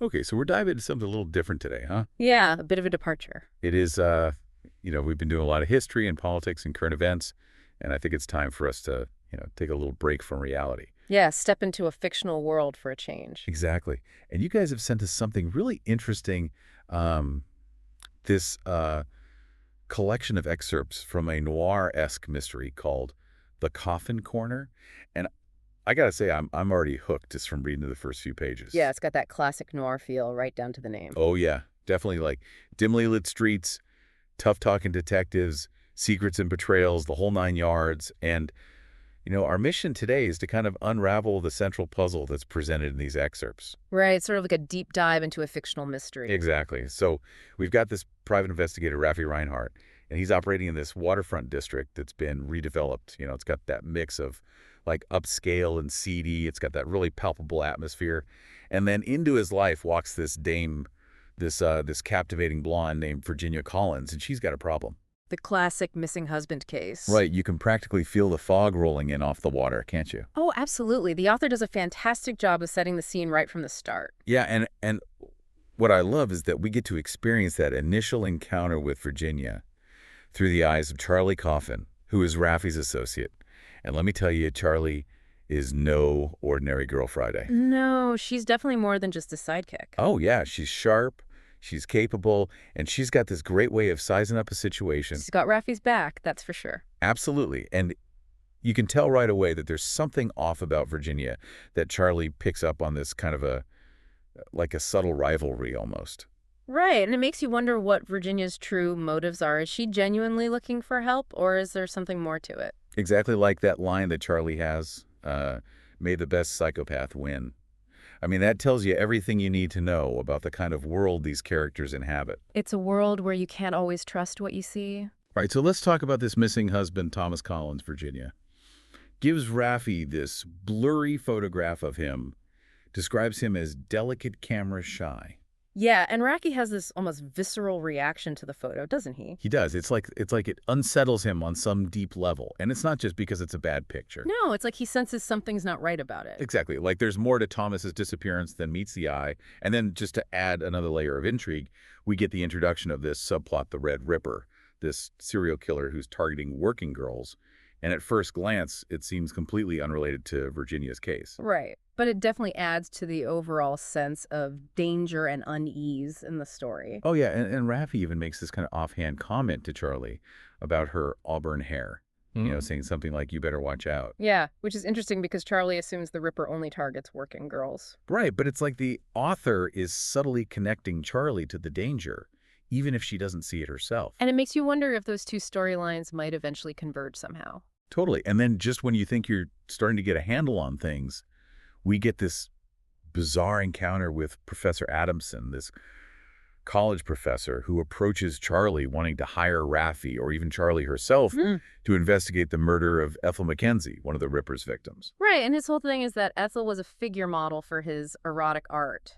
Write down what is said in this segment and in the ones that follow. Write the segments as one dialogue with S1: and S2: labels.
S1: Okay, so we're diving into something a little different today, huh?
S2: Yeah, a bit of a departure.
S1: It is, we've been doing a lot of history and politics and current events, and I think it's time for us to, take a little break from reality.
S2: Yeah, step into a fictional world for a change.
S1: Exactly. And you guys have sent us something really interesting, this collection of excerpts from a noir-esque mystery called The Coffin Corner. And I gotta say, I'm already hooked just from reading the first few pages.
S2: Yeah, it's got that classic noir feel right down to the name.
S1: Oh, yeah. Definitely like dimly lit streets, tough-talking detectives, secrets and betrayals, the whole nine yards. And, our mission today is to kind of unravel the central puzzle that's presented in these excerpts.
S2: Right, sort of like a deep dive into a fictional mystery.
S1: Exactly. So we've got this private investigator, Raffy Rheinhardt, and he's operating in this waterfront district that's been redeveloped. It's got that mix of like upscale and seedy. It's got that really palpable atmosphere. And then into his life walks this dame, this captivating blonde named Virginia Collins, and she's got a problem.
S2: The classic missing husband case.
S1: Right. You can practically feel the fog rolling in off the water, can't you?
S2: Oh, absolutely. The author does a fantastic job of setting the scene right from the start.
S1: Yeah, and what I love is that we get to experience that initial encounter with Virginia through the eyes of Charlie Coffin, who is Raffy's associate. And let me tell you, Charlie is no ordinary girl Friday.
S2: No, she's definitely more than just a sidekick.
S1: Oh, yeah. She's sharp, she's capable, and she's got this great way of sizing up a situation.
S2: She's got Raffy's back, that's for sure.
S1: Absolutely. And you can tell right away that there's something off about Virginia, that Charlie picks up on this kind of a subtle rivalry almost.
S2: Right, and it makes you wonder what Virginia's true motives are. Is she genuinely looking for help, or is there something more to it?
S1: Exactly like that line that Charlie has, may the best psychopath win. I mean, that tells you everything you need to know about the kind of world these characters inhabit.
S2: It's a world where you can't always trust what you see.
S1: Right, so let's talk about this missing husband, Thomas Collins, Virginia. Gives Raffy this blurry photograph of him, describes him as delicate camera shy.
S2: Yeah, and Raffy has this almost visceral reaction to the photo, doesn't he?
S1: He does. It's like it unsettles him on some deep level. And it's not just because it's a bad picture.
S2: No, it's like he senses something's not right about it.
S1: Exactly. Like there's more to Thomas's disappearance than meets the eye. And then just to add another layer of intrigue, we get the introduction of this subplot, the Red Ripper, this serial killer who's targeting working girls. And at first glance, it seems completely unrelated to Virginia's case.
S2: Right. But it definitely adds to the overall sense of danger and unease in the story.
S1: Oh, yeah. And Raffy even makes this kind of offhand comment to Charlie about her auburn hair, saying something like, you better watch out.
S2: Yeah, which is interesting because Charlie assumes the Ripper only targets working girls.
S1: Right. But it's like the author is subtly connecting Charlie to the danger, even if she doesn't see it herself.
S2: And it makes you wonder if those two storylines might eventually converge somehow.
S1: Totally. And then just when you think you're starting to get a handle on things, we get this bizarre encounter with Professor Adamson, this college professor who approaches Charlie wanting to hire Raffy or even Charlie herself to investigate the murder of Ethel Mackenzie, one of the Ripper's victims.
S2: Right. And his whole thing is that Ethel was a figure model for his erotic art,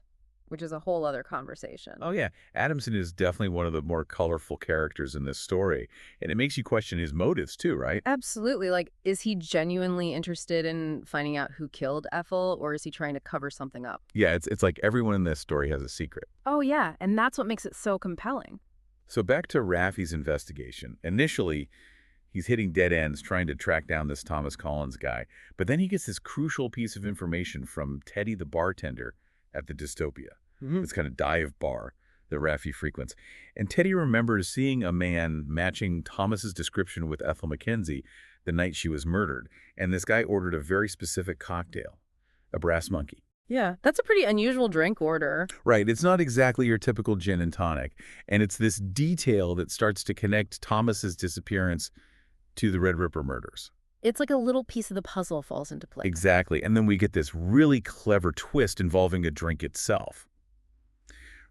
S2: which is a whole other conversation.
S1: Oh, yeah. Adamson is definitely one of the more colorful characters in this story. And it makes you question his motives, too, right?
S2: Absolutely. Like, is he genuinely interested in finding out who killed Ethel, or is he trying to cover something up?
S1: Yeah, it's like everyone in this story has a secret.
S2: Oh, yeah. And that's what makes it so compelling.
S1: So back to Raffy's investigation. Initially, he's hitting dead ends trying to track down this Thomas Collins guy. But then he gets this crucial piece of information from Teddy the bartender at the Dystopia. This kind of dive bar that Raffy frequents. And Teddy remembers seeing a man matching Thomas's description with Ethel Mackenzie the night she was murdered. And this guy ordered a very specific cocktail, a brass monkey.
S2: Yeah, that's a pretty unusual drink order.
S1: Right. It's not exactly your typical gin and tonic. And it's this detail that starts to connect Thomas's disappearance to the Red Ripper murders.
S2: It's like a little piece of the puzzle falls into place.
S1: Exactly. And then we get this really clever twist involving the drink itself.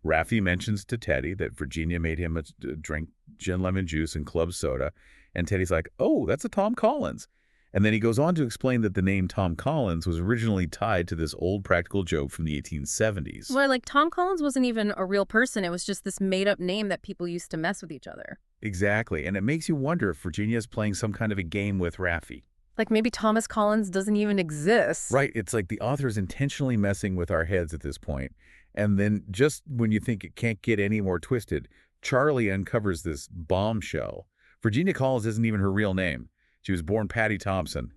S1: Raffy mentions to Teddy that Virginia made him a drink gin lemon juice and club soda, and Teddy's like, oh, that's a Tom Collins. And then he goes on to explain that the name Tom Collins was originally tied to this old practical joke from the 1870s.
S2: Well, like Tom Collins wasn't even a real person. It was just this made-up name that people used to mess with each other.
S1: Exactly, and it makes you wonder if Virginia's playing some kind of a game with Raffy.
S2: Like maybe Thomas Collins doesn't even exist.
S1: Right, it's like the author's intentionally messing with our heads at this point, And then just when you think it can't get any more twisted, Charlie uncovers this bombshell. Virginia Collins isn't even her real name. She was born Patty Thompson.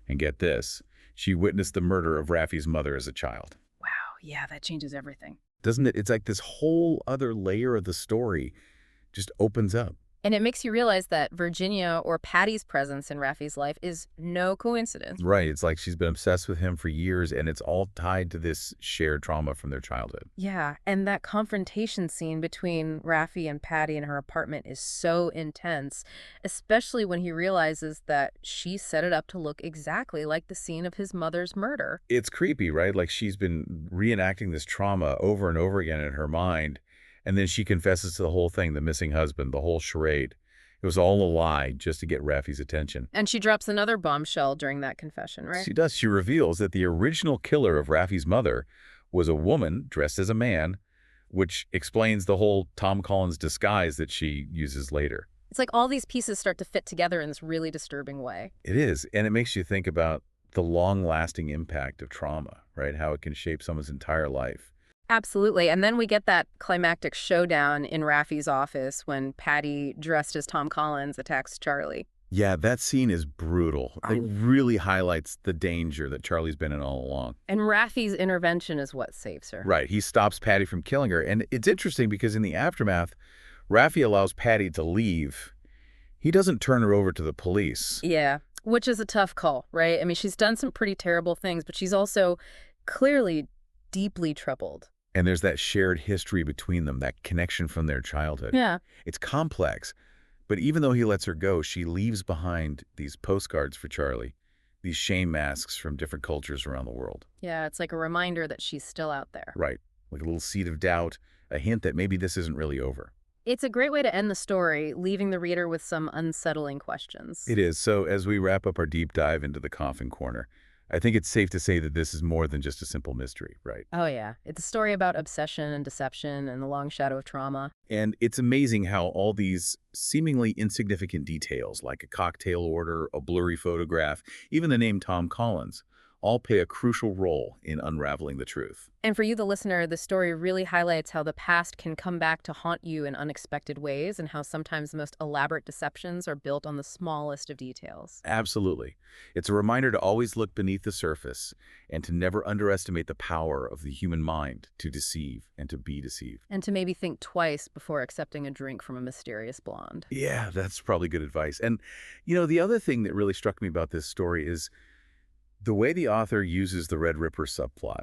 S1: And get this, she witnessed the murder of Raffy's mother as a child.
S2: Wow, yeah, that changes everything.
S1: Doesn't it? It's like this whole other layer of the story just opens up.
S2: And it makes you realize that Virginia or Patty's presence in Raffy's life is no coincidence.
S1: Right. It's like she's been obsessed with him for years, and it's all tied to this shared trauma from their childhood.
S2: Yeah, and that confrontation scene between Raffy and Patty in her apartment is so intense, especially when he realizes that she set it up to look exactly like the scene of his mother's murder.
S1: It's creepy, right? Like she's been reenacting this trauma over and over again in her mind. And then she confesses to the whole thing, the missing husband, the whole charade. It was all a lie just to get Raffy's attention.
S2: And she drops another bombshell during that confession, right?
S1: She does. She reveals that the original killer of Raffy's mother was a woman dressed as a man, which explains the whole Tom Collins disguise that she uses later.
S2: It's like all these pieces start to fit together in this really disturbing way.
S1: It is. And it makes you think about the long-lasting impact of trauma, right? How it can shape someone's entire life.
S2: Absolutely. And then we get that climactic showdown in Raffy's office when Patty, dressed as Tom Collins, attacks Charlie.
S1: Yeah, that scene is brutal. It really highlights the danger that Charlie's been in all along.
S2: And Raffy's intervention is what saves her.
S1: Right. He stops Patty from killing her. And it's interesting because in the aftermath, Raffy allows Patty to leave. He doesn't turn her over to the police.
S2: Yeah, which is a tough call, right? I mean, she's done some pretty terrible things, but she's also clearly deeply troubled.
S1: And there's that shared history between them, that connection from their childhood.
S2: Yeah.
S1: It's complex. But even though he lets her go, she leaves behind these postcards for Charlie, these shame masks from different cultures around the world.
S2: Yeah, it's like a reminder that she's still out there.
S1: Right. Like a little seed of doubt, a hint that maybe this isn't really over.
S2: It's a great way to end the story, leaving the reader with some unsettling questions.
S1: It is. So as we wrap up our deep dive into the Coffin Corner, I think it's safe to say that this is more than just a simple mystery, right?
S2: Oh, yeah. It's a story about obsession and deception and the long shadow of trauma.
S1: And it's amazing how all these seemingly insignificant details, like a cocktail order, a blurry photograph, even the name Tom Collins, all play a crucial role in unraveling the truth.
S2: And for you, the listener, the story really highlights how the past can come back to haunt you in unexpected ways and how sometimes the most elaborate deceptions are built on the smallest of details.
S1: Absolutely. It's a reminder to always look beneath the surface and to never underestimate the power of the human mind to deceive and to be deceived.
S2: And to maybe think twice before accepting a drink from a mysterious blonde.
S1: Yeah, that's probably good advice. And, you know, the other thing that really struck me about this story is the way the author uses the Red Ripper subplot.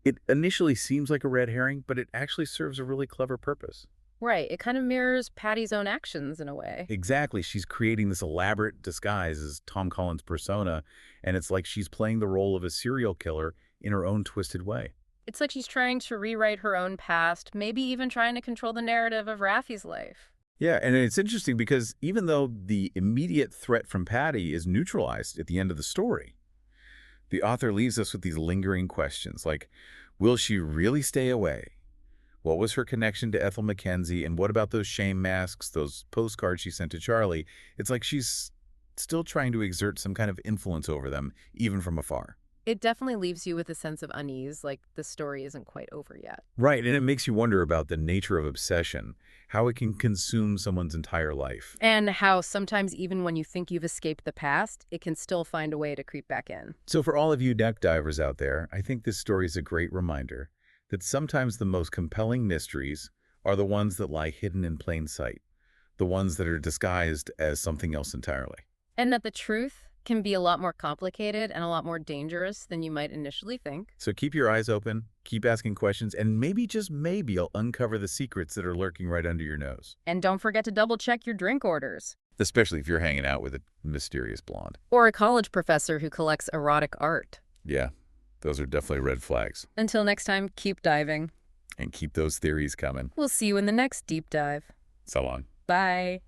S1: It initially seems like a red herring, but it actually serves a really clever purpose.
S2: Right. It kind of mirrors Patty's own actions in a way.
S1: Exactly. She's creating this elaborate disguise as Tom Collins' persona, and it's like she's playing the role of a serial killer in her own twisted way.
S2: It's like she's trying to rewrite her own past, maybe even trying to control the narrative of Raffy's life.
S1: Yeah, and it's interesting because even though the immediate threat from Patty is neutralized at the end of the story, the author leaves us with these lingering questions like, will she really stay away? What was her connection to Ethel Mackenzie? And what about those shame masks, those postcards she sent to Charlie? It's like she's still trying to exert some kind of influence over them, even from afar.
S2: It definitely leaves you with a sense of unease, like the story isn't quite over yet.
S1: Right, and it makes you wonder about the nature of obsession, how it can consume someone's entire life.
S2: And how sometimes even when you think you've escaped the past, it can still find a way to creep back in.
S1: So for all of you deck divers out there, I think this story is a great reminder that sometimes the most compelling mysteries are the ones that lie hidden in plain sight, the ones that are disguised as something else entirely.
S2: And that the truth can be a lot more complicated and a lot more dangerous than you might initially think.
S1: So keep your eyes open, keep asking questions, and maybe, just maybe, you'll uncover the secrets that are lurking right under your nose.
S2: And don't forget to double-check your drink orders.
S1: Especially if you're hanging out with a mysterious blonde.
S2: Or a college professor who collects erotic art.
S1: Yeah, those are definitely red flags.
S2: Until next time, keep diving.
S1: And keep those theories coming.
S2: We'll see you in the next deep dive.
S1: So long.
S2: Bye.